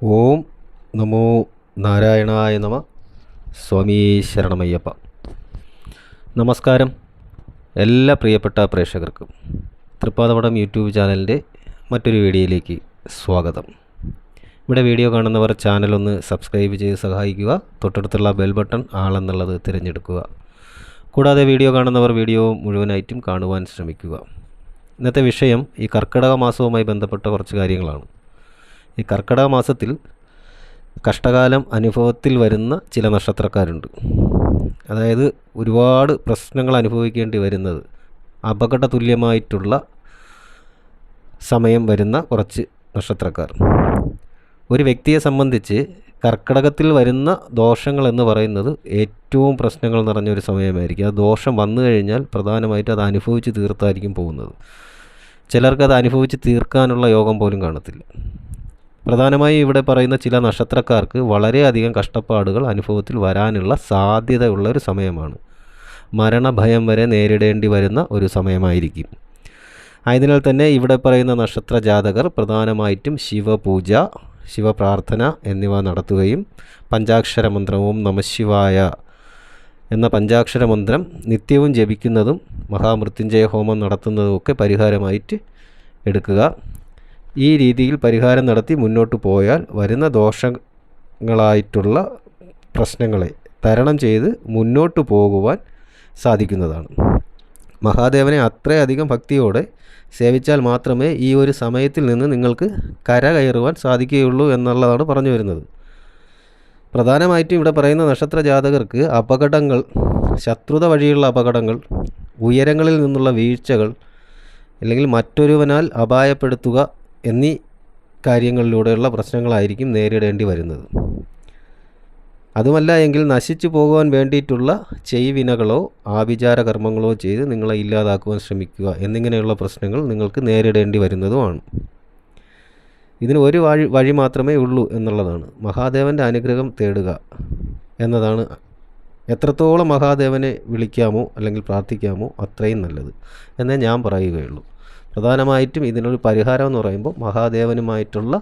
ഓം നമോ നാരായണായ നമ. സ്വാമി ശരണമയ്യപ്പ. നമസ്കാരം എല്ലാ പ്രിയപ്പെട്ട പ്രേക്ഷകർക്കും തൃപ്പാദപടം യൂട്യൂബ് ചാനലിൻ്റെ മറ്റൊരു വീഡിയോയിലേക്ക് സ്വാഗതം. ഇവിടെ വീഡിയോ കാണുന്നവർ ചാനലൊന്ന് സബ്സ്ക്രൈബ് ചെയ്ത് സഹായിക്കുക. തൊട്ടടുത്തുള്ള ബെൽ ബട്ടൺ ആളെന്നുള്ളത് തിരഞ്ഞെടുക്കുക. കൂടാതെ വീഡിയോ കാണുന്നവർ വീഡിയോ മുഴുവനായിട്ടും കാണുവാൻ ശ്രമിക്കുക. ഇന്നത്തെ വിഷയം ഈ കർക്കിടക മാസവുമായി ബന്ധപ്പെട്ട കുറച്ച് കാര്യങ്ങളാണ്. ഈ കർക്കിടക മാസത്തിൽ കഷ്ടകാലം അനുഭവത്തിൽ വരുന്ന ചില നക്ഷത്രക്കാരുണ്ട്. അതായത് ഒരുപാട് പ്രശ്നങ്ങൾ അനുഭവിക്കേണ്ടി വരുന്നത്, അപകട തുല്യമായിട്ടുള്ള സമയം വരുന്ന കുറച്ച് നക്ഷത്രക്കാർ. ഒരു വ്യക്തിയെ സംബന്ധിച്ച് കർക്കിടകത്തിൽ വരുന്ന ദോഷങ്ങളെന്ന് പറയുന്നത് ഏറ്റവും പ്രശ്നങ്ങൾ നിറഞ്ഞൊരു സമയമായിരിക്കും. ആ ദോഷം വന്നു കഴിഞ്ഞാൽ പ്രധാനമായിട്ട് അത് അനുഭവിച്ച് തീർത്തായിരിക്കും പോകുന്നത്. ചിലർക്കത് അനുഭവിച്ച് തീർക്കാനുള്ള യോഗം പോലും കാണത്തില്ല. പ്രധാനമായും ഇവിടെ പറയുന്ന ചില നക്ഷത്രക്കാർക്ക് വളരെയധികം കഷ്ടപ്പാടുകൾ അനുഭവത്തിൽ വരാനുള്ള സാധ്യതയുള്ള ഒരു സമയമാണ്. മരണഭയം വരെ നേരിടേണ്ടി വരുന്ന ഒരു സമയമായിരിക്കും. ആയതിനാൽ തന്നെ ഇവിടെ പറയുന്ന നക്ഷത്ര ജാതകർ പ്രധാനമായിട്ടും ശിവപൂജ, ശിവപ്രാർത്ഥന എന്നിവ നടത്തുകയും പഞ്ചാക്ഷര മന്ത്രവും നമഃശിവായ എന്ന പഞ്ചാക്ഷര മന്ത്രം നിത്യവും ജപിക്കുന്നതും മഹാമൃത്യുഞ്ജയ ഹോമം നടത്തുന്നതുമൊക്കെ പരിഹാരമായിട്ട് എടുക്കുക. ഈ രീതിയിൽ പരിഹാരം നടത്തി മുന്നോട്ട് പോയാൽ വരുന്ന ദോഷങ്ങളായിട്ടുള്ള പ്രശ്നങ്ങളെ തരണം ചെയ്ത് മുന്നോട്ട് പോകുവാൻ സാധിക്കുന്നതാണ്. മഹാദേവനെ അത്രയധികം ഭക്തിയോടെ സേവിച്ചാൽ മാത്രമേ ഈ ഒരു സമയത്തിൽ നിന്ന് നിങ്ങൾക്ക് കരകയറുവാൻ സാധിക്കുകയുള്ളൂ എന്നുള്ളതാണ് പറഞ്ഞു വരുന്നത്. പ്രധാനമായിട്ടും ഇവിടെ പറയുന്ന നക്ഷത്ര ജാതകർക്ക് അപകടങ്ങൾ, ശത്രുത വഴിയുള്ള അപകടങ്ങൾ, ഉയരങ്ങളിൽ നിന്നുള്ള വീഴ്ചകൾ, അല്ലെങ്കിൽ മറ്റൊരുവനാൽ അപായപ്പെടുത്തുക എന്നീ കാര്യങ്ങളിലൂടെയുള്ള പ്രശ്നങ്ങളായിരിക്കും നേരിടേണ്ടി വരുന്നത്. അതുമല്ല എങ്കിൽ നശിച്ചു പോകുവാൻ വേണ്ടിയിട്ടുള്ള ചെയ്വിനകളോ ആഭിചാര കർമ്മങ്ങളോ ചെയ്ത് നിങ്ങളെ ഇല്ലാതാക്കുവാൻ ശ്രമിക്കുക എന്നിങ്ങനെയുള്ള പ്രശ്നങ്ങൾ നിങ്ങൾക്ക് നേരിടേണ്ടി വരുന്നതുമാണ്. ഇതിന് ഒരു വഴി മാത്രമേ ഉള്ളൂ എന്നുള്ളതാണ്. മഹാദേവൻ്റെ അനുഗ്രഹം തേടുക എന്നതാണ്. എത്രത്തോളം മഹാദേവനെ വിളിക്കാമോ അല്ലെങ്കിൽ പ്രാർത്ഥിക്കാമോ അത്രയും നല്ലത് എന്നേ ഞാൻ പറയുകയുള്ളൂ. പ്രധാനമായിട്ടും ഇതിനൊരു പരിഹാരം എന്ന് പറയുമ്പോൾ മഹാദേവനുമായിട്ടുള്ള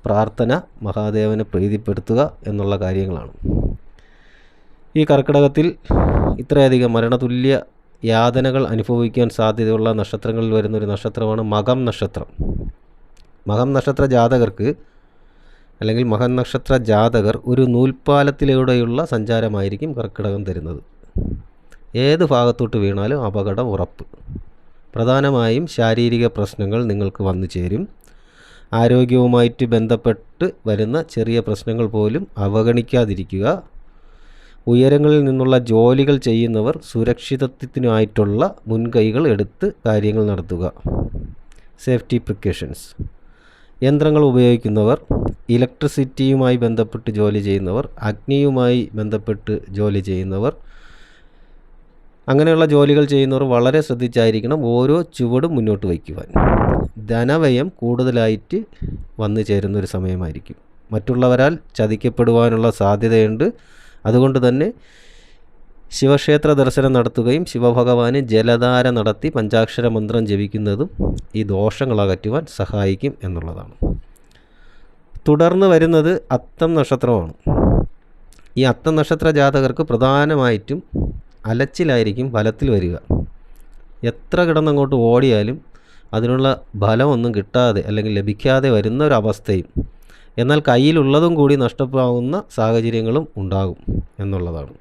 പ്രാർത്ഥന, മഹാദേവനെ പ്രീതിപ്പെടുത്തുക എന്നുള്ള കാര്യങ്ങളാണ്. ഈ കർക്കിടകത്തിൽ ഇത്രയധികം മരണതുല്യ യാതനകൾ അനുഭവിക്കാൻ സാധ്യതയുള്ള നക്ഷത്രങ്ങളിൽ വരുന്നൊരു നക്ഷത്രമാണ് മകം നക്ഷത്രം. മകം നക്ഷത്ര ജാതകർക്ക് അല്ലെങ്കിൽ മകം നക്ഷത്ര ജാതകർ ഒരു നൂൽപ്പാലത്തിലൂടെയുള്ള സഞ്ചാരമായിരിക്കും കർക്കിടകം തരുന്നത്. ഏത് ഭാഗത്തോട്ട് വീണാലും അപകടം ഉറപ്പ്. പ്രധാനമായും ശാരീരിക പ്രശ്നങ്ങൾ നിങ്ങൾക്ക് വന്നു ചേരും. ആരോഗ്യവുമായിട്ട് ബന്ധപ്പെട്ട് വരുന്ന ചെറിയ പ്രശ്നങ്ങൾ പോലും അവഗണിക്കാതിരിക്കുക. ഉയരങ്ങളിൽ നിന്നുള്ള ജോലികൾ ചെയ്യുന്നവർ സുരക്ഷിതത്വത്തിനായിട്ടുള്ള മുൻകൈകൾ എടുത്ത് കാര്യങ്ങൾ നടത്തുക. Safety precautions. യന്ത്രങ്ങൾ ഉപയോഗിക്കുന്നവർ, ഇലക്ട്രിസിറ്റിയുമായി ബന്ധപ്പെട്ട് ജോലി ചെയ്യുന്നവർ, അഗ്നിയുമായി ബന്ധപ്പെട്ട് ജോലി ചെയ്യുന്നവർ, അങ്ങനെയുള്ള ജോലികൾ ചെയ്യുന്നവർ വളരെ ശ്രദ്ധിച്ചായിരിക്കണം ഓരോ ചുവടും മുന്നോട്ട് വയ്ക്കുവാൻ. ധനവ്യയം കൂടുതലായിട്ട് വന്നു ചേരുന്നൊരു സമയമായിരിക്കും. മറ്റുള്ളവരാൽ ചതിക്കപ്പെടുവാനുള്ള സാധ്യതയുണ്ട്. അതുകൊണ്ട് തന്നെ ശിവക്ഷേത്ര ദർശനം നടത്തുകയും ശിവഭഗവാന് ജലധാര നടത്തി പഞ്ചാക്ഷര മന്ത്രം ജപിക്കുന്നതും ഈ ദോഷങ്ങൾ അകറ്റുവാൻ സഹായിക്കും എന്നുള്ളതാണ്. തുടർന്ന് വരുന്നത് അത്തം നക്ഷത്രമാണ്. ഈ അത്തം നക്ഷത്ര ജാതകർക്ക് പ്രധാനമായിട്ടും അലച്ചിലായിരിക്കും ഫലത്തിൽ വരിക. എത്ര കിടന്നങ്ങോട്ട് ഓടിയാലും അതിനുള്ള ഫലമൊന്നും കിട്ടാതെ അല്ലെങ്കിൽ ലഭിക്കാതെ വരുന്ന ഒരവസ്ഥയും, എന്നാൽ കയ്യിലുള്ളതും കൂടി നഷ്ടപ്പെടാവുന്ന സാഹചര്യങ്ങളും ഉണ്ടാകും എന്നുള്ളതാണ്.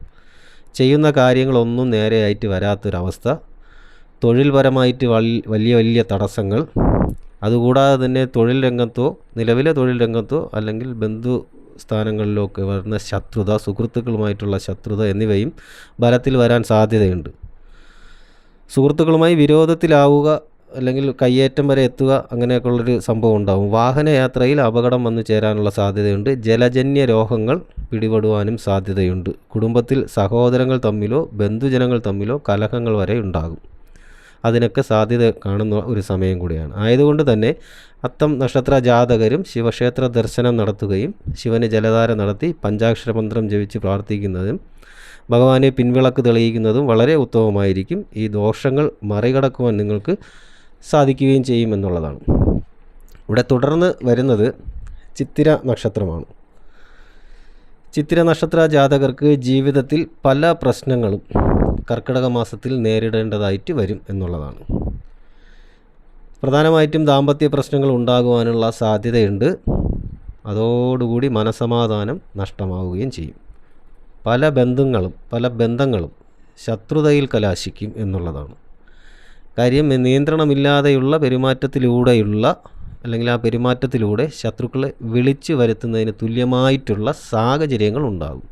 ചെയ്യുന്ന കാര്യങ്ങളൊന്നും നേരെയായിട്ട് വരാത്തൊരവസ്ഥ, തൊഴിൽപരമായിട്ട് വലിയ വലിയ തടസ്സങ്ങൾ, അതുകൂടാതെ തന്നെ തൊഴിൽ രംഗത്തോ നിലവിലെ തൊഴിൽ രംഗത്തോ അല്ലെങ്കിൽ ബന്ധു സ്ഥാനങ്ങളിലൊക്കെ വരുന്ന ശത്രുത, സുഹൃത്തുക്കളുമായിട്ടുള്ള ശത്രുത എന്നിവയും ബലത്തിൽ വരാൻ സാധ്യതയുണ്ട്. സുഹൃത്തുക്കളുമായി വിരോധത്തിലാവുക അല്ലെങ്കിൽ കയ്യേറ്റം വരെ എത്തുക, അങ്ങനെയൊക്കെയുള്ളൊരു സംഭവം ഉണ്ടാകും. വാഹനയാത്രയിൽ അപകടം വന്നു ചേരാനുള്ള സാധ്യതയുണ്ട്. ജലജന്യ രോഗങ്ങൾ പിടിപെടുവാനും സാധ്യതയുണ്ട്. കുടുംബത്തിൽ സഹോദരങ്ങൾ തമ്മിലോ ബന്ധുജനങ്ങൾ തമ്മിലോ കലഹങ്ങൾ വരെ ഉണ്ടാകും. അതിനൊക്കെ സാധ്യത കാണുന്ന ഒരു സമയം കൂടിയാണ്. ആയതുകൊണ്ട് തന്നെ അത്തം നക്ഷത്ര ജാതകരും ശിവക്ഷേത്ര ദർശനം നടത്തുകയും ശിവന് ജലധാര നടത്തി പഞ്ചാക്ഷര മന്ത്രം ജപിച്ച് പ്രാർത്ഥിക്കുന്നതും ഭഗവാനെ പിൻവിളക്ക് തെളിയിക്കുന്നതും വളരെ ഉത്തമമായിരിക്കും. ഈ ദോഷങ്ങൾ മറികടക്കുവാൻ നിങ്ങൾക്ക് സാധിക്കുകയും ചെയ്യുമെന്നുള്ളതാണ്. ഇവിടെ തുടർന്ന് വരുന്നത് ചിത്തിര നക്ഷത്രമാണ്. ചിത്തിര നക്ഷത്ര ജാതകർക്ക് ജീവിതത്തിൽ പല പ്രശ്നങ്ങളും കർക്കിടക മാസത്തിൽ നേരിടേണ്ടതായിട്ട് വരും എന്നുള്ളതാണ്. പ്രധാനമായിട്ടും ദാമ്പത്യ പ്രശ്നങ്ങൾ ഉണ്ടാകുവാനുള്ള സാധ്യതയുണ്ട്. അതോടുകൂടി മനസമാധാനം നഷ്ടമാവുകയും ചെയ്യും. പല ബന്ധങ്ങളും ശത്രുതയിൽ കലാശിക്കും എന്നുള്ളതാണ്. കാര്യം നിയന്ത്രണമില്ലാതെയുള്ള പെരുമാറ്റത്തിലൂടെയുള്ള അല്ലെങ്കിൽ ആ പെരുമാറ്റത്തിലൂടെ ശത്രുക്കളെ വിളിച്ചു വരുത്തുന്നതിന് തുല്യമായിട്ടുള്ള സാഹചര്യങ്ങൾ ഉണ്ടാകും.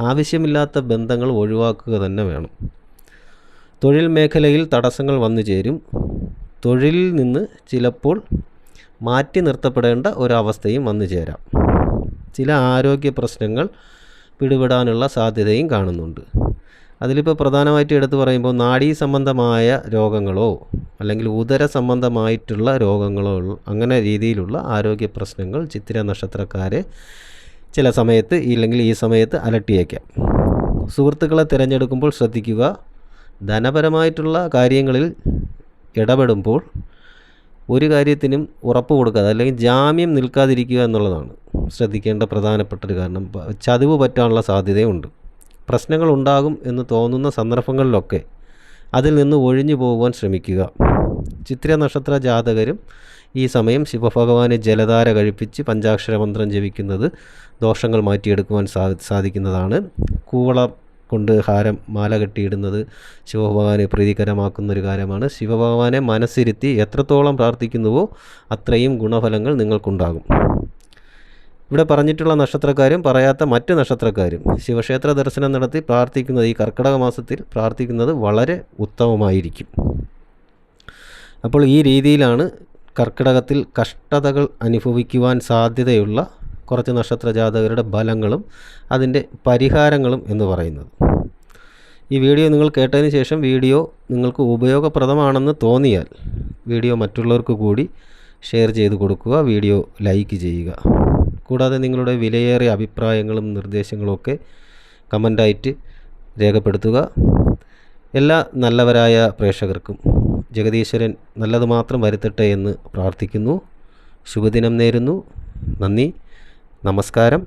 ആവശ്യമില്ലാത്ത ബന്ധങ്ങൾ ഒഴിവാക്കുക തന്നെ വേണം. തൊഴിൽ മേഖലയിൽ തടസ്സങ്ങൾ വന്നു ചേരും. തൊഴിലിൽ നിന്ന് ചിലപ്പോൾ മാറ്റി നിർത്തപ്പെടേണ്ട ഒരവസ്ഥയും വന്നു ചേരാം. ചില ആരോഗ്യ പ്രശ്നങ്ങൾ പിടിപെടാനുള്ള സാധ്യതയും കാണുന്നുണ്ട്. അതിലിപ്പോൾ പ്രധാനമായിട്ട് എടുത്തു പറയുമ്പോൾ നാഡീ സംബന്ധമായ രോഗങ്ങളോ അല്ലെങ്കിൽ ഉദര സംബന്ധമായിട്ടുള്ള രോഗങ്ങളോ അങ്ങനെ രീതിയിലുള്ള ആരോഗ്യ പ്രശ്നങ്ങൾ ചിത്തിര നക്ഷത്രക്കാരെ ചില സമയത്ത് ഇല്ലെങ്കിൽ ഈ സമയത്ത് അലട്ടിയേക്കാം. സുഹൃത്തുക്കളെ തിരഞ്ഞെടുക്കുമ്പോൾ ശ്രദ്ധിക്കുക. ധനപരമായിട്ടുള്ള കാര്യങ്ങളിൽ ഇടപെടുമ്പോൾ ഒരു കാര്യത്തിനും ഉറപ്പ് കൊടുക്കാതെ അല്ലെങ്കിൽ ജാമ്യം നിൽക്കാതിരിക്കുക എന്നുള്ളതാണ് ശ്രദ്ധിക്കേണ്ട പ്രധാനപ്പെട്ട ഒരു കാരണം. ചതിവ് പറ്റാനുള്ള സാധ്യതയുണ്ട്. പ്രശ്നങ്ങൾ ഉണ്ടാകും എന്ന് തോന്നുന്ന സന്ദർഭങ്ങളിലൊക്കെ അതിൽ നിന്ന് ഒഴിഞ്ഞു പോകുവാൻ ശ്രമിക്കുക. ചിത്തിര നക്ഷത്ര ജാതകരും ഈ സമയം ശിവഭഗവാനെ ജലധാര കഴിപ്പിച്ച് പഞ്ചാക്ഷര മന്ത്രം ജപിക്കുന്നത് ദോഷങ്ങൾ മാറ്റിയെടുക്കുവാൻ സാധിക്കുന്നതാണ്. കൂവള കൊണ്ട് മാല കെട്ടിയിടുന്നത് ശിവഭഗവാനെ പ്രീതികരമാക്കുന്നൊരു കാര്യമാണ്. ശിവഭഗവാനെ മനസ്സിരുത്തി എത്രത്തോളം പ്രാർത്ഥിക്കുന്നുവോ അത്രയും ഗുണഫലങ്ങൾ നിങ്ങൾക്കുണ്ടാകും. ഇവിടെ പറഞ്ഞിട്ടുള്ള നക്ഷത്രക്കാരും പറയാത്ത മറ്റ് നക്ഷത്രക്കാരും ശിവക്ഷേത്ര ദർശനം നടത്തി പ്രാർത്ഥിക്കുന്നത് ഈ കർക്കിടക മാസത്തിൽ പ്രാർത്ഥിക്കുന്നത് വളരെ ഉത്തമമായിരിക്കും. അപ്പോൾ ഈ രീതിയിലാണ് കർക്കിടകത്തിൽ കഷ്ടതകൾ അനുഭവിക്കുവാൻ സാധ്യതയുള്ള കുറച്ച് നക്ഷത്ര ജാതകരുടെ ഫലങ്ങളും അതിൻ്റെ പരിഹാരങ്ങളും എന്ന് പറയുന്നത്. ഈ വീഡിയോ നിങ്ങൾ കേട്ടതിന് ശേഷം വീഡിയോ നിങ്ങൾക്ക് ഉപയോഗപ്രദമാണെന്ന് തോന്നിയാൽ വീഡിയോ മറ്റുള്ളവർക്ക് കൂടി ഷെയർ ചെയ്ത് കൊടുക്കുക. വീഡിയോ ലൈക്ക് ചെയ്യുക. കൂടാതെ നിങ്ങളുടെ വിലയേറിയ അഭിപ്രായങ്ങളും നിർദ്ദേശങ്ങളുമൊക്കെ കമൻ്റായിട്ട് രേഖപ്പെടുത്തുക. എല്ലാ നല്ലവരായ പ്രേക്ഷകർക്കും ജഗദീശ്വരൻ നല്ലത് മാത്രം വരുത്തട്ടെ എന്ന് പ്രാർത്ഥിക്കുന്നു. ശുഭദിനം നേരുന്നു. നന്ദി, നമസ്കാരം.